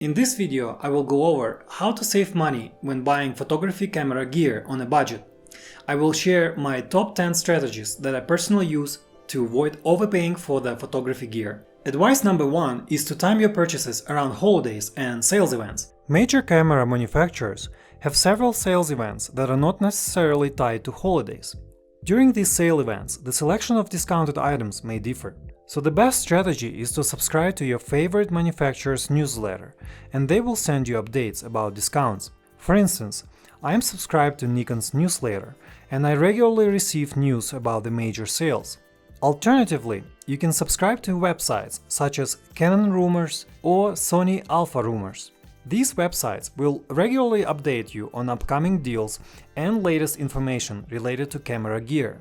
In this video, I will go over how to save money when buying photography camera gear on a budget. I will share my top 10 strategies that I personally use to avoid overpaying for the photography gear. Advice number 1 is to time your purchases around holidays and sales events. Major camera manufacturers have several sales events that are not necessarily tied to holidays. During these sale events, the selection of discounted items may differ. So the best strategy is to subscribe to your favorite manufacturer's newsletter, and they will send you updates about discounts. For instance, I am subscribed to Nikon's newsletter, and I regularly receive news about the major sales. Alternatively, you can subscribe to websites such as Canon Rumors or Sony Alpha Rumors. These websites will regularly update you on upcoming deals and latest information related to camera gear.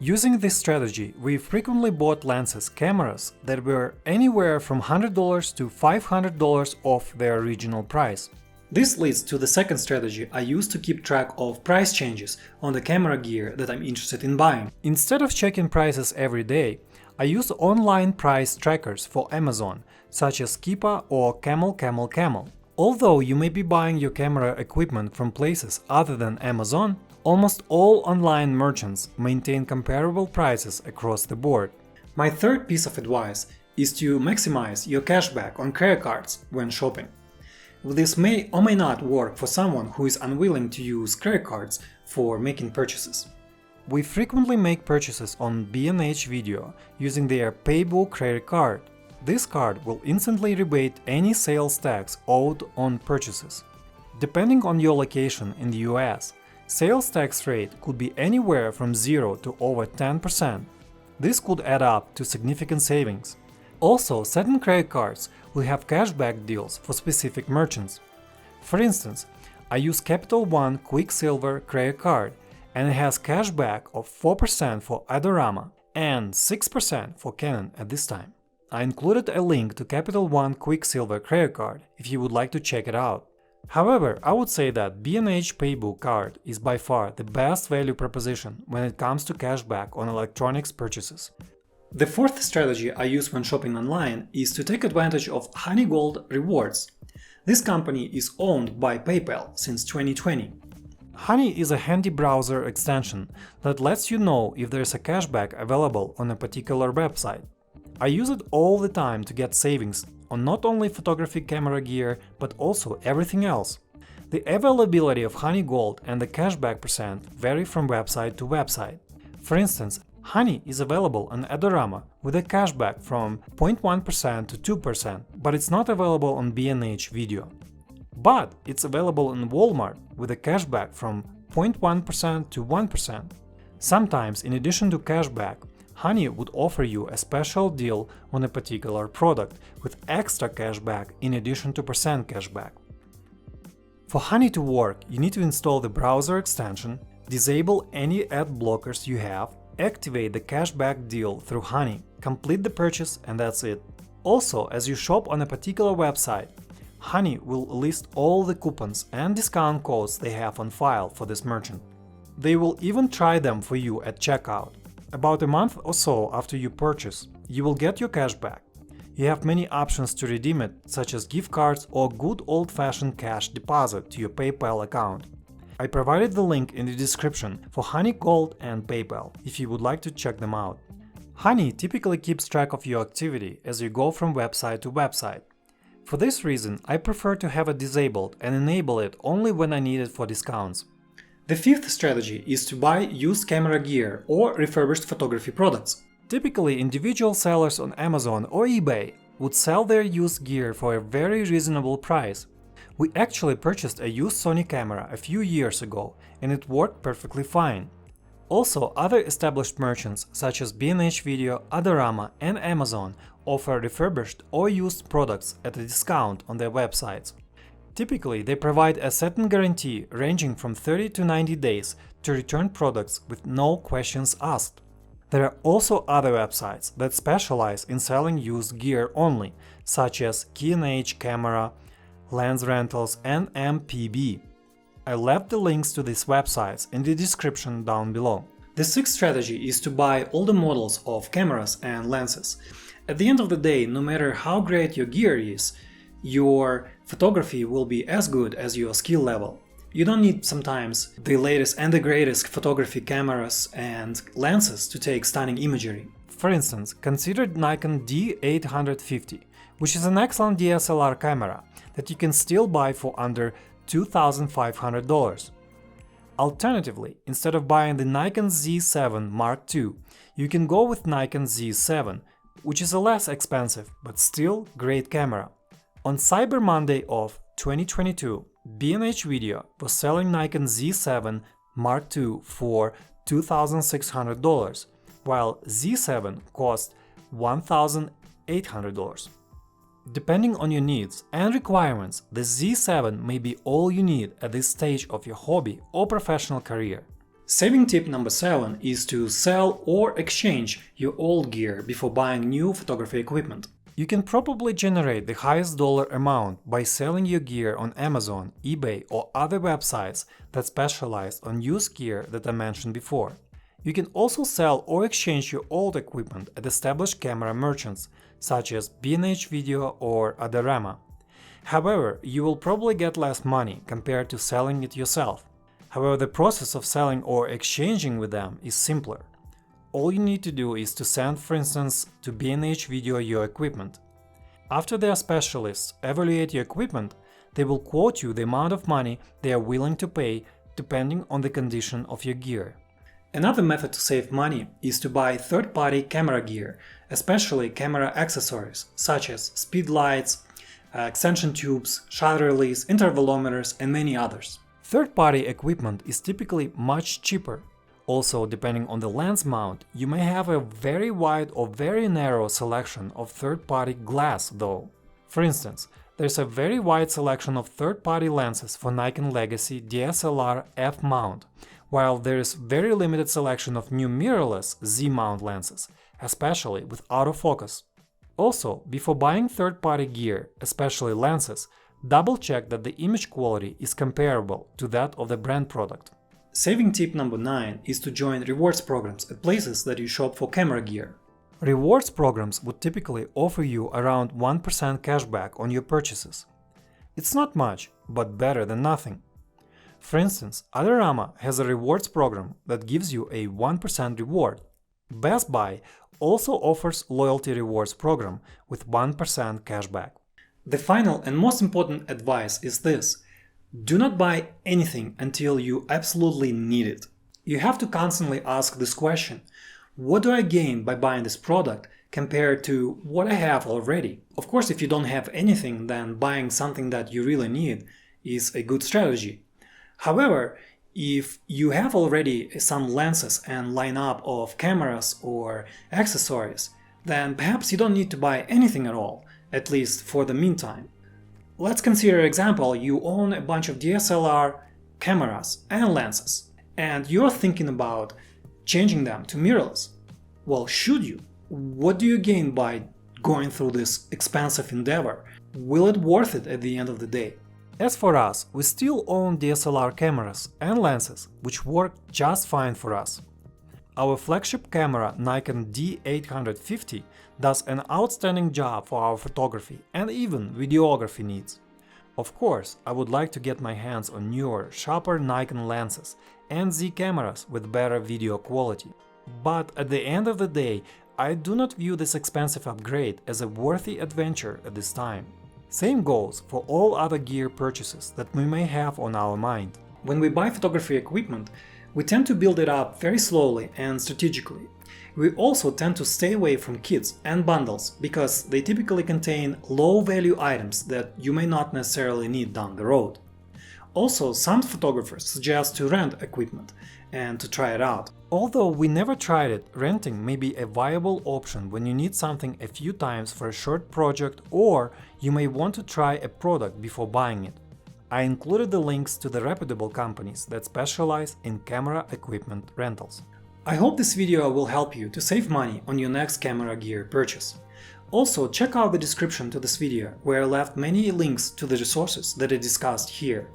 Using this strategy, we frequently bought lenses cameras that were anywhere from $100 to $500 off their original price. This leads to the second strategy I use to keep track of price changes on the camera gear that I'm interested in buying. Instead of checking prices every day, I use online price trackers for Amazon, such as Keepa or Camel. Although you may be buying your camera equipment from places other than Amazon, almost all online merchants maintain comparable prices across the board. My third piece of advice is to maximize your cashback on credit cards when shopping. This may or may not work for someone who is unwilling to use credit cards for making purchases. We frequently make purchases on B&H Video using their Paybook credit card. This card will instantly rebate any sales tax owed on purchases. Depending on your location in the US, sales tax rate could be anywhere from 0 to over 10%. This could add up to significant savings. Also, certain credit cards will have cashback deals for specific merchants. For instance, I use Capital One Quicksilver credit card, and it has cashback of 4% for Adorama and 6% for Canon at this time. I included a link to Capital One Quicksilver credit card if you would like to check it out. However, I would say that B&H Paybook card is by far the best value proposition when it comes to cashback on electronics purchases. The fourth strategy I use when shopping online is to take advantage of Honey Gold rewards. This company is owned by PayPal since 2020. Honey is a handy browser extension that lets you know if there's a cashback available on a particular website. I use it all the time to get savings on not only photography camera gear, but also everything else. The availability of Honey Gold and the cashback percent vary from website to website. For instance, Honey is available on Adorama with a cashback from 0.1% to 2%, but it's not available on B&H Video. But it's available in Walmart with a cashback from 0.1% to 1%. Sometimes, in addition to cashback, Honey would offer you a special deal on a particular product with extra cashback in addition to percent cashback. For Honey to work, you need to install the browser extension, disable any ad blockers you have, activate the cashback deal through Honey, complete the purchase, and that's it. Also, as you shop on a particular website, Honey will list all the coupons and discount codes they have on file for this merchant. They will even try them for you at checkout. About a month or so after you purchase, you will get your cashback. You have many options to redeem it, such as gift cards or good old-fashioned cash deposit to your PayPal account. I provided the link in the description for Honey Gold and PayPal if you would like to check them out. Honey typically keeps track of your activity as you go from website to website. For this reason, I prefer to have it disabled and enable it only when I need it for discounts. The fifth strategy is to buy used camera gear or refurbished photography products. Typically, individual sellers on Amazon or eBay would sell their used gear for a very reasonable price. We actually purchased a used Sony camera a few years ago, and it worked perfectly fine. Also, other established merchants such as B&H Video, Adorama, and Amazon offer refurbished or used products at a discount on their websites. Typically, they provide a certain guarantee ranging from 30 to 90 days to return products with no questions asked. There are also other websites that specialize in selling used gear only, such as K&H Camera, Lens Rentals, and MPB. I left the links to these websites in the description down below. The sixth strategy is to buy older models of cameras and lenses. At the end of the day, no matter how great your gear is, your photography will be as good as your skill level. You don't need sometimes the latest and the greatest photography cameras and lenses to take stunning imagery. For instance, consider Nikon D850, which is an excellent DSLR camera that you can still buy for under $2,500. Alternatively, instead of buying the Nikon Z7 Mark II, you can go with Nikon Z7, which is a less expensive but still great camera. On Cyber Monday of 2022, B&H Video was selling Nikon Z7 Mark II for $2,600, while Z7 cost $1,800. Depending on your needs and requirements, the Z7 may be all you need at this stage of your hobby or professional career. Saving tip number 7 is to sell or exchange your old gear before buying new photography equipment. You can probably generate the highest dollar amount by selling your gear on Amazon, eBay, or other websites that specialize on used gear that I mentioned before. You can also sell or exchange your old equipment at established camera merchants such as B&H Video or Adorama. However, you will probably get less money compared to selling it yourself. However, the process of selling or exchanging with them is simpler. All you need to do is to send, for instance, to B&H Video your equipment. After their specialists evaluate your equipment, they will quote you the amount of money they are willing to pay depending on the condition of your gear. Another method to save money is to buy third-party camera gear, especially camera accessories such as speed lights, extension tubes, shutter release, intervalometers, and many others. Third-party equipment is typically much cheaper. Also, depending on the lens mount, you may have a very wide or very narrow selection of third-party glass though. For instance, there's a very wide selection of third-party lenses for Nikon Legacy DSLR F mount, while there is very limited selection of new mirrorless Z mount lenses, especially with autofocus. Also, before buying third-party gear, especially lenses, double-check that the image quality is comparable to that of the brand product. Saving tip number 9 is to join rewards programs at places that you shop for camera gear. Rewards programs would typically offer you around 1% cashback on your purchases. It's not much, but better than nothing. For instance, Adorama has a rewards program that gives you a 1% reward. Best Buy also offers loyalty rewards program with 1% cashback. The final and most important advice is this: do not buy anything until you absolutely need it. You have to constantly ask this question: what do I gain by buying this product compared to what I have already? Of course, if you don't have anything, then buying something that you really need is a good strategy. However, if you have already some lenses and lineup of cameras or accessories, then perhaps you don't need to buy anything at all, at least for the meantime. Let's consider an example: you own a bunch of DSLR cameras and lenses, and you're thinking about changing them to mirrorless. Well, should you? What do you gain by going through this expensive endeavor? Will it worth it at the end of the day? As for us, we still own DSLR cameras and lenses, which work just fine for us. Our flagship camera Nikon D850 does an outstanding job for our photography and even videography needs. Of course, I would like to get my hands on newer, sharper Nikon lenses and Z cameras with better video quality. But at the end of the day, I do not view this expensive upgrade as a worthy adventure at this time. Same goes for all other gear purchases that we may have on our mind. When we buy photography equipment, we tend to build it up very slowly and strategically. We also tend to stay away from kits and bundles because they typically contain low-value items that you may not necessarily need down the road. Also, some photographers suggest to rent equipment and to try it out. Although we never tried it, renting may be a viable option when you need something a few times for a short project, or you may want to try a product before buying it. I included the links to the reputable companies that specialize in camera equipment rentals. I hope this video will help you to save money on your next camera gear purchase. Also, check out the description to this video, where I left many links to the resources that I discussed here.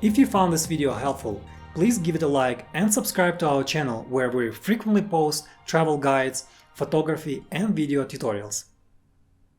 If you found this video helpful, please give it a like and subscribe to our channel, where we frequently post travel guides, photography and video tutorials.